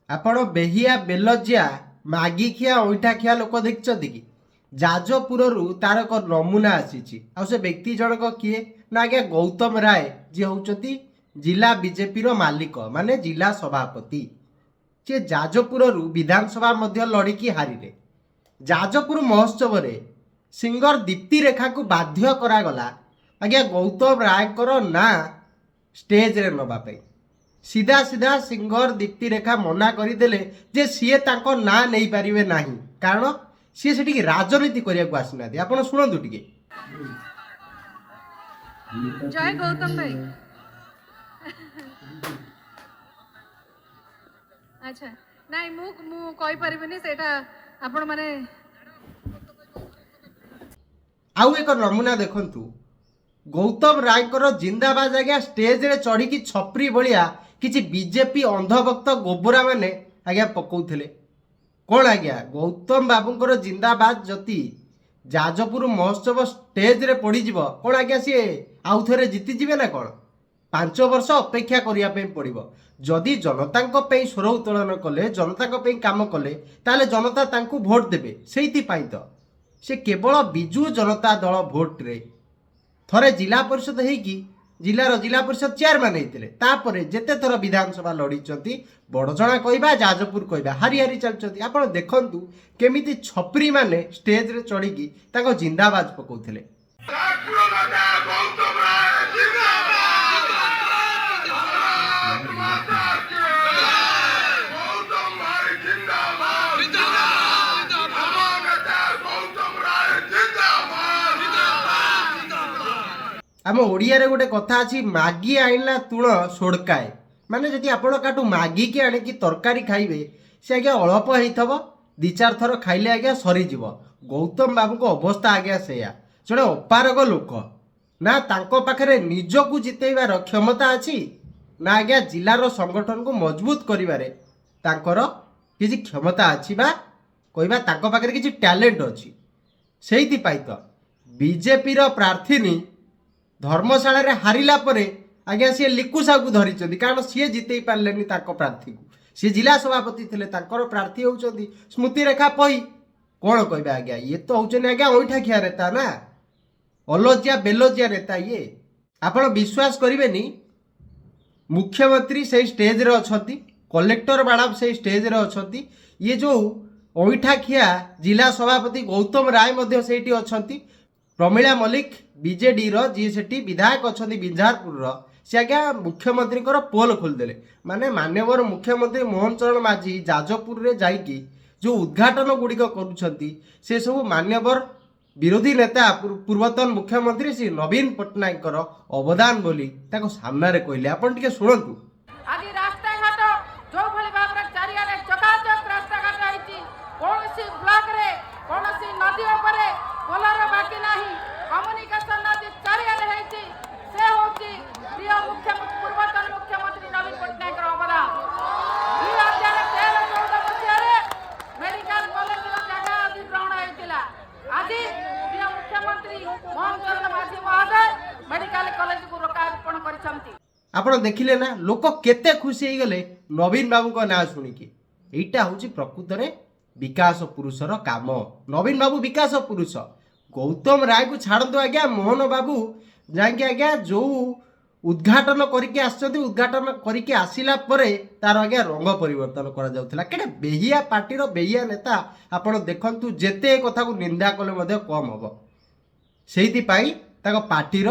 ଆପଣ ବେହିଆ ବେଲଜିଆ ମାଗି ଖିଆ ଅଇଁଠା ଖିଆ ଲୋକ ଦେଖିଛନ୍ତି କି? ଯାଜପୁରରୁ ତାର ଏକ ନମୁନା ଆସିଛି। ଆଉ ସେ ବ୍ୟକ୍ତି ଜଣକ କିଏ ନା ଆଜ୍ଞା ଗୌତମ ରାୟ, ଯିଏ ହଉଛନ୍ତି ଜିଲ୍ଲା ବିଜେପିର ମାଲିକ ମାନେ ଜିଲ୍ଲା ସଭାପତି। ସେ ଯାଜପୁରରୁ ବିଧାନସଭା ମଧ୍ୟ ଲଢ଼ିକି ହାରିଲେ। ଯାଜପୁର ମହୋତ୍ସବରେ ସିଙ୍ଗର ଦୀପ୍ତି ରେଖାକୁ ବାଧ୍ୟ କରାଗଲା ଆଜ୍ଞା ଗୌତମ ରାୟଙ୍କର ନାଁ ଷ୍ଟେଜରେ ନେବା ପାଇଁ। ସିଧା ସିଧା ସିଙ୍ଗର ଦୀପ୍ତି ରେଖା ମନା କରିଦେଲେ ଯେ ସିଏ ତାଙ୍କ ନାଁ ନେଇପାରିବେ ନାହିଁ, କାରଣ ସିଏ ସେଠିକି ରାଜନୀତି କରିବାକୁ ଆସିନାହାନ୍ତି। ଆପଣ ଶୁଣନ୍ତୁ ଟିକେ। ଜୟ ଗୌତମ ଭାଇ। ଆଚ୍ଛା, ନାଇଁ ମୁଁ କହିପାରିବିନି, ସେଇଟା ଆପଣ ମାନେ ଆଉ ଏକ ନମୁନା ଦେଖନ୍ତୁ। ଗୌତମ ରାୟଙ୍କର ଜିନ୍ଦାବାଦ ଆଜ୍ଞା ଷ୍ଟେଜରେ ଚଢ଼ିକି ଛପ୍ରି ଭଳିଆ କିଛି ବିଜେପି ଅନ୍ଧଭକ୍ତ ଗୋବରା ମାନେ ଆଜ୍ଞା ପକଉଥିଲେ। କ'ଣ ଆଜ୍ଞା ଗୌତମ ବାବୁଙ୍କର ଜିନ୍ଦାବାଦ ଯଦି ଯାଜପୁର ମହୋତ୍ସବ ଷ୍ଟେଜରେ ପଡ଼ିଯିବ, କ'ଣ ଆଜ୍ଞା ସିଏ ଆଉ ଥରେ ଜିତିଯିବେ ନା କ'ଣ? 5 ବର୍ଷ ଅପେକ୍ଷା କରିବା ପାଇଁ ପଡ଼ିବ। ଯଦି ଜନତାଙ୍କ ପାଇଁ ସ୍ୱର ଉତ୍ତୋଳନ କଲେ, ଜନତାଙ୍କ ପାଇଁ କାମ କଲେ, ତାହେଲେ ଜନତା ତାଙ୍କୁ ଭୋଟ ଦେବେ। ସେଇଥିପାଇଁ ତ ସେ କେବଳ ବିଜୁ ଜନତା ଦଳ ଭୋଟରେ ଥରେ ଜିଲ୍ଲା ପରିଷଦ ହେଇକି ଜିଲ୍ଲାର ଜିଲ୍ଲା ପରିଷଦ ଚେୟାରମ୍ୟାନ୍ ହେଇଥିଲେ। ତାପରେ ଯେତେ ଥର ବିଧାନସଭା ଲଢ଼ିଛନ୍ତି, ବଡ଼ଜଣା କହିବା ଯାଜପୁର କହିବା, ହାରି ହାରି ଚାଲିଛନ୍ତି। ଆପଣ ଦେଖନ୍ତୁ କେମିତି ଛପ୍ରି ମାନେ ଷ୍ଟେଜରେ ଚଢ଼ିକି ତାଙ୍କ ଜିନ୍ଦାବାଜ ପକାଉଥିଲେ। ଆମ ଓଡ଼ିଆରେ ଗୋଟେ କଥା ଅଛି, ମାଗି ଆଣିଲା ତୁଣ ସୋଡ଼କାଏ। ମାନେ ଯଦି ଆପଣ କାଠୁ ମାଗିକି ଆଣିକି ତରକାରୀ ଖାଇବେ, ସେ ଆଜ୍ଞା ଅଳ୍ପ ହେଇଥିବ, 2-4 ଥର ଖାଇଲେ ଆଜ୍ଞା ସରିଯିବ। ଗୌତମ ବାବୁଙ୍କ ଅବସ୍ଥା ଆଜ୍ଞା ସେଇଆ। ଜଣେ ଅପାରଗ ଲୋକ, ନା ତାଙ୍କ ପାଖରେ ନିଜକୁ ଜିତେଇବାର କ୍ଷମତା ଅଛି, ନା ଆଜ୍ଞା ଜିଲ୍ଲାର ସଂଗଠନକୁ ମଜବୁତ କରିବାରେ ତାଙ୍କର କିଛି କ୍ଷମତା ଅଛି, ବା କହିବା ତାଙ୍କ ପାଖରେ କିଛି ଟ୍ୟାଲେଣ୍ଟ ଅଛି। ସେଇଥିପାଇଁ ତ ବିଜେପିର ପ୍ରାର୍ଥିନୀ ଧର୍ମଶାଳାରେ ହାରିଲା ପରେ ଆଜ୍ଞା ସିଏ ଲିକୁ ସାହୁକୁ ଧରିଛନ୍ତି, କାରଣ ସିଏ ଜିତେଇ ପାରିଲେନି ତାଙ୍କ ପ୍ରାର୍ଥୀକୁ। ସିଏ ଜିଲ୍ଲା ସଭାପତି ଥିଲେ, ତାଙ୍କର ପ୍ରାର୍ଥୀ ହେଉଛନ୍ତି ସ୍ମୃତିରେଖା ପଇ। କ'ଣ କହିବେ ଆଜ୍ଞା, ଇଏ ତ ହେଉଛନ୍ତି ଆଜ୍ଞା ଅଇଁଠା ଖିଆ ନେତା ନା, ଅଲଜିଆ ବେଲଜିଆ ନେତା ଇଏ। ଆପଣ ବିଶ୍ୱାସ କରିବେନି, ମୁଖ୍ୟମନ୍ତ୍ରୀ ସେଇ ଷ୍ଟେଜରେ ଅଛନ୍ତି, କଲେକ୍ଟର ମ୍ୟାଡ଼ାମ ସେଇ ଷ୍ଟେଜରେ ଅଛନ୍ତି, ଇଏ ଯେଉଁ ଅଇଁଠା ଖିଆ ଜିଲ୍ଲା ସଭାପତି ଗୌତମ ରାୟ ମଧ୍ୟ ସେଇଠି ଅଛନ୍ତି। ପ୍ରମିଳା ମଲ୍ଲିକ ବିଜେଡିର ଯିଏ ସେଠି ବିଧାୟକ ଅଛନ୍ତି ବିଞ୍ଝାରପୁରର, ସେ ଆଜ୍ଞା ମୁଖ୍ୟମନ୍ତ୍ରୀଙ୍କର ପୋଲ ଖୋଲିଦେଲେ। ମାନେ ମାନ୍ୟବର ମୁଖ୍ୟମନ୍ତ୍ରୀ ମୋହନ ଚରଣ ମାଝୀ ଯାଜପୁରରେ ଯାଇକି ଯେଉଁ ଉଦ୍ଘାଟନ ଗୁଡ଼ିକ କରୁଛନ୍ତି, ସେସବୁ ମାନ୍ୟବର ବିରୋଧୀ ନେତା ପୂର୍ବତନ ମୁଖ୍ୟମନ୍ତ୍ରୀ ଶ୍ରୀ ନବୀନ ପଟ୍ଟନାୟକଙ୍କର ଅବଦାନ ବୋଲି ତାଙ୍କ ସାମ୍ନାରେ କହିଲେ। ଆପଣ ଟିକେ ଶୁଣନ୍ତୁ। ଆଜି ରାସ୍ତାଘାଟ ଯୋଉଭଳି ଭାବରେ ଚାରିଆଡ଼େ ଚକାଚକ ରାସ୍ତାଘାଟ ହେଇଛି, କୌଣସି ବ୍ଲକରେ କୌଣସି ନଦୀ ଉପରେ ପୋଲର ବାକି ନାହିଁ, କମ୍ୟୁନିକେସନ ନଦୀ ଚାରିଆଡ଼େ ହେଇଛି। ସେ ହେଉଛି ପ୍ରିୟ ମୁଖ୍ୟମନ୍ତ୍ରୀ ପୂର୍ବତନ ମୁଖ୍ୟମନ୍ତ୍ରୀ ନବୀନ ପଟ୍ଟନାୟକର ଅବଦାନ। 2013-14 ମସିହାରେ ମେଡିକାଲ କଲେଜର ଜାଗା ଅଧିଗ୍ରହଣ ହେଇଥିଲା। ଆଜି ପ୍ରିୟ ମୁଖ୍ୟମନ୍ତ୍ରୀ ମୋହନ ଚରଣ ମାଝୀ ମହୋଦୟ ମେଡିକାଲ କଲେଜକୁ ଲୋକାର୍ପଣ କରିଛନ୍ତି। ଆପଣ ଦେଖିଲେ ନା, ଲୋକ କେତେ ଖୁସି ହେଇଗଲେ ନବୀନ ବାବୁଙ୍କ ନାଁ ଶୁଣିକି। ଏଇଟା ହେଉଛି ପ୍ରକୃତରେ ବିକାଶ ପୁରୁଷର କାମ। ନବୀନ ବାବୁ ବିକାଶ ପୁରୁଷ। ଗୌତମ ରାୟକୁ ଛାଡ଼ନ୍ତୁ ଆଜ୍ଞା, ମୋହନ ବାବୁ ଯାଇକି ଆଜ୍ଞା ଯେଉଁ ଉଦ୍ଘାଟନ କରିକି ଆସିଛନ୍ତି, ଉଦ୍ଘାଟନ କରିକି ଆସିଲା ପରେ ତାର ଆଜ୍ଞା ରଙ୍ଗ ପରିବର୍ତ୍ତନ କରାଯାଉଥିଲା। କେଡ଼େ ବେହିଆ ପାର୍ଟିର ବେହିଆ ନେତା। ଆପଣ ଦେଖନ୍ତୁ, ଯେତେ କଥାକୁ ନିନ୍ଦା କଲେ ମଧ୍ୟ କମ୍ ହେବ। ସେଇଥିପାଇଁ ତାଙ୍କ ପାର୍ଟିର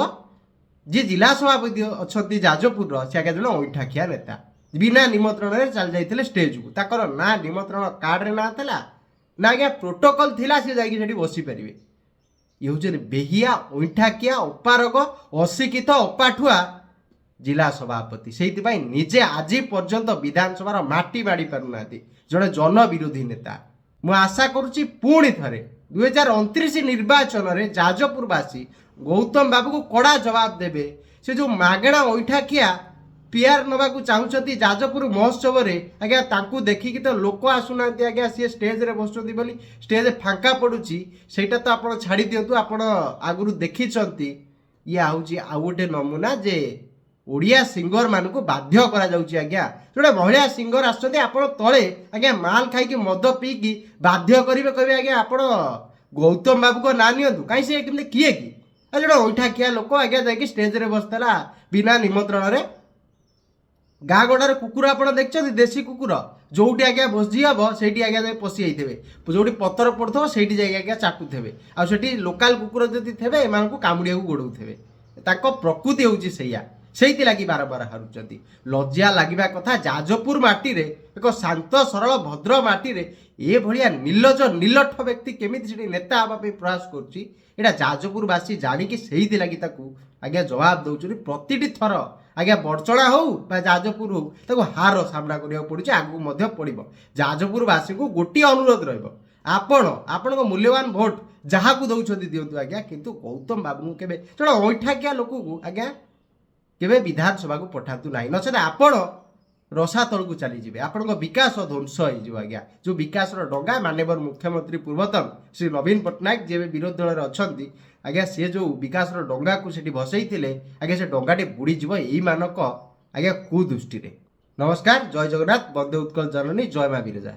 ଯିଏ ଜିଲ୍ଲା ସଭାପତି ଅଛନ୍ତି ଯାଜପୁରର, ସେ ଆଜ୍ଞା ଜଣେ ଅଇଁଠାଖିଆ ନେତା। ବିନା ନିମନ୍ତ୍ରଣରେ ଚାଲି ଯାଇଥିଲେ ଷ୍ଟେଜକୁ। ତାଙ୍କର ନା ନିମନ୍ତ୍ରଣ କାର୍ଡରେ ନାଁ ଥିଲା, ନା ଆଜ୍ଞା ପ୍ରୋଟୋକଲ ଥିଲା ସେ ଯାଇକି ସେଠି ବସିପାରିବେ। ଇଏ ହେଉଛନ୍ତି ବେହିଆ, ଅଇଁଠାଖିଆ, ଅପାରଗ, ଅଶିକ୍ଷିତ, ଅପାଠୁଆ ଜିଲ୍ଲା ସଭାପତି। ସେଇଥିପାଇଁ ନିଜେ ଆଜି ପର୍ଯ୍ୟନ୍ତ ବିଧାନସଭାର ମାଟି ମାଡ଼ି ପାରୁନାହାନ୍ତି, ଜଣେ ଜନବିରୋଧୀ ନେତା। ମୁଁ ଆଶା କରୁଛି ପୁଣି ଥରେ 2029 ନିର୍ବାଚନରେ ଯାଜପୁରବାସୀ ଗୌତମ ବାବୁକୁ କଡ଼ା ଜବାବ ଦେବେ। ସେ ଯେଉଁ ମାଗଣା ଅଇଁଠାଖିଆ ପିଆର ନେବାକୁ ଚାହୁଁଛନ୍ତି ଯାଜପୁର ମହୋତ୍ସବରେ, ଆଜ୍ଞା ତାଙ୍କୁ ଦେଖିକି ତ ଲୋକ ଆସୁନାହାନ୍ତି ଆଜ୍ଞା, ସିଏ ଷ୍ଟେଜରେ ବସୁଛନ୍ତି ବୋଲି ଷ୍ଟେଜ ଫାଙ୍କା ପଡ଼ୁଛି। ସେଇଟା ତ ଆପଣ ଛାଡ଼ି ଦିଅନ୍ତୁ, ଆପଣ ଆଗରୁ ଦେଖିଛନ୍ତି। ଇଏ ହେଉଛି ଆଉ ଗୋଟେ ନମୁନା ଯେ ଓଡ଼ିଆ ସିଙ୍ଗର ମାନଙ୍କୁ ବାଧ୍ୟ କରାଯାଉଛି ଆଜ୍ଞା। ଯୋଉଟା ମହିଳା ସିଙ୍ଗର ଆସୁଛନ୍ତି ଆପଣ ତଳେ ଆଜ୍ଞା ମାଲ ଖାଇକି ମଦ ପିଇକି ବାଧ୍ୟ କରିବେ, କହିବେ ଆଜ୍ଞା ଆପଣ ଗୌତମ ବାବୁଙ୍କ ନାଁ ନିଅନ୍ତୁ। କାହିଁ ସେ କେମିତି କିଏ କି? ଆଉ ଯୋଉଟା ଅଇଠାଖିଆ ଲୋକ ଆଜ୍ଞା ଯାଇକି ଷ୍ଟେଜରେ ବସିଥିଲା ବିନା ନିମନ୍ତ୍ରଣରେ। ଗାଁ ଗଣ୍ଡାରେ କୁକୁର ଆପଣ ଦେଖିଛନ୍ତି? ଦେଶୀ କୁକୁର ଯୋଉଠି ଆଜ୍ଞା ଭୋଜି ହବ ସେଇଠି ଆଜ୍ଞା ଯାଇ ପଶି ଯାଇଥିବେ, ଯୋଉଠି ପତର ପଡୁଥିବ ସେଇଠି ଯାଇକି ଆଜ୍ଞା ଚାଟୁଥିବେ। ଆଉ ସେଠି ଲୋକାଲ କୁକୁର ଯଦି ଥିବେ ଏମାନଙ୍କୁ କାମୁଡ଼ିବାକୁ ଗୋଡ଼ଉଥିବେ। ତାଙ୍କ ପ୍ରକୃତି ହେଉଛି ସେଇଆ, ସେଇଥିଲାଗି ବାରମ୍ବାର ହାରୁଛନ୍ତି। ଲଜ୍ଜା ଲାଗିବା କଥା। ଯାଜପୁର ମାଟିରେ, ଏକ ଶାନ୍ତ ସରଳ ଭଦ୍ର ମାଟିରେ ଏଭଳିଆ ନିର୍ଲଜ ନିଲଠ ବ୍ୟକ୍ତି କେମିତି ସେଠି ନେତା ହେବା ପାଇଁ ପ୍ରୟାସ କରୁଛି, ଏଇଟା ଯାଜପୁରବାସୀ ଜାଣିକି ସେଇଥିଲାଗି ତାକୁ ଆଜ୍ଞା ଜବାବ ଦେଉଛନ୍ତି। ପ୍ରତିଟି ଥର ଆଜ୍ଞା ବଡ଼ଚଣା ହଉ ବା ଯାଜପୁର ହଉ ତାକୁ ହାର ସାମ୍ନା କରିବାକୁ ପଡୁଛି, ଆଗକୁ ମଧ୍ୟ ପଡ଼ିବ। ଯାଜପୁରବାସୀଙ୍କୁ ଗୋଟିଏ ଅନୁରୋଧ ରହିବ, ଆପଣଙ୍କ ମୂଲ୍ୟବାନ ଭୋଟ ଯାହାକୁ ଦଉଛନ୍ତି ଦିଅନ୍ତୁ ଆଜ୍ଞା, କିନ୍ତୁ ଗୌତମ ବାବୁଙ୍କୁ କେବେ ଜଣେ ଅଇଠାକିଆ ଲୋକକୁ ଆଜ୍ଞା କେବେ ବିଧାନସଭାକୁ ପଠାନ୍ତୁ ନାହିଁ, ନଚେତ ଆପଣ ରସା ତଳକୁ ଚାଲିଯିବେ। ଆପଣଙ୍କ ବିକାଶ ଧ୍ୱଂସ ହେଇଯିବ ଆଜ୍ଞା। ଯେଉଁ ବିକାଶର ଡଙ୍ଗା ମାନ୍ୟବର ମୁଖ୍ୟମନ୍ତ୍ରୀ ପୂର୍ବତନ ଶ୍ରୀ ନବୀନ ପଟ୍ଟନାୟକ ଯିଏ ବିରୋଧୀ ଦଳରେ ଅଛନ୍ତି ଆଜ୍ଞା, ସିଏ ଯେଉଁ ବିକାଶର ଡଙ୍ଗାକୁ ସେଠି ଭସେଇଥିଲେ ଆଜ୍ଞା, ସେ ଡଙ୍ଗାଟି ବୁଡ଼ିଯିବ ଏଇମାନଙ୍କ ଆଜ୍ଞା କୁଦୃଷ୍ଟିରେ। ନମସ୍କାର, ଜୟ ଜଗନ୍ନାଥ, ବନ୍ଦେ ଉତ୍କଳ ଜନନୀ, ଜୟ ମା ବିରଜା।